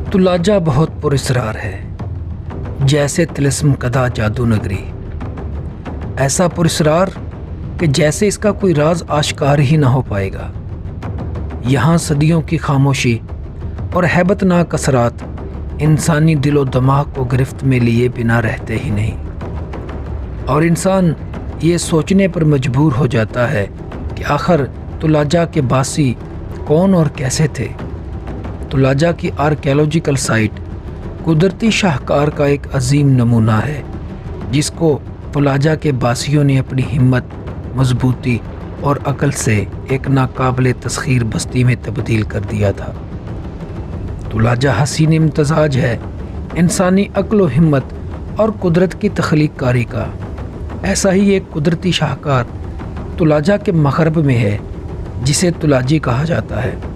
तुलाजा बहुत पुरस्रार है, जैसे तिलिस्म कदा जादू नगरी। ऐसा पुरस्रार कि जैसे इसका कोई राज आश्कार ही ना हो पाएगा। यहाँ सदियों की खामोशी और हैबतनाक असरात इंसानी दिलो दिमाग को गिरफ्त में लिए बिना रहते ही नहीं, और इंसान ये सोचने पर मजबूर हो जाता है कि आखिर तुलाजा के बासी कौन और कैसे थे। तुलाजा की आर्कियोलॉजिकल साइट कुदरती शाहकार का एक अजीम नमूना है, जिसको तुलाजा के बासियों ने अपनी हिम्मत, मजबूती और अकल से एक नाकाबिले तस्खीर बस्ती में तब्दील कर दिया था। तुलाजा हसीन इम्तजाज है इंसानी अक्ल व हिम्मत और कुदरत की तख्लीक कारी का। ऐसा ही एक कुदरती शाहकार तुलाजा के मग़रब में है, जिसे तुलाजी कहा जाता है।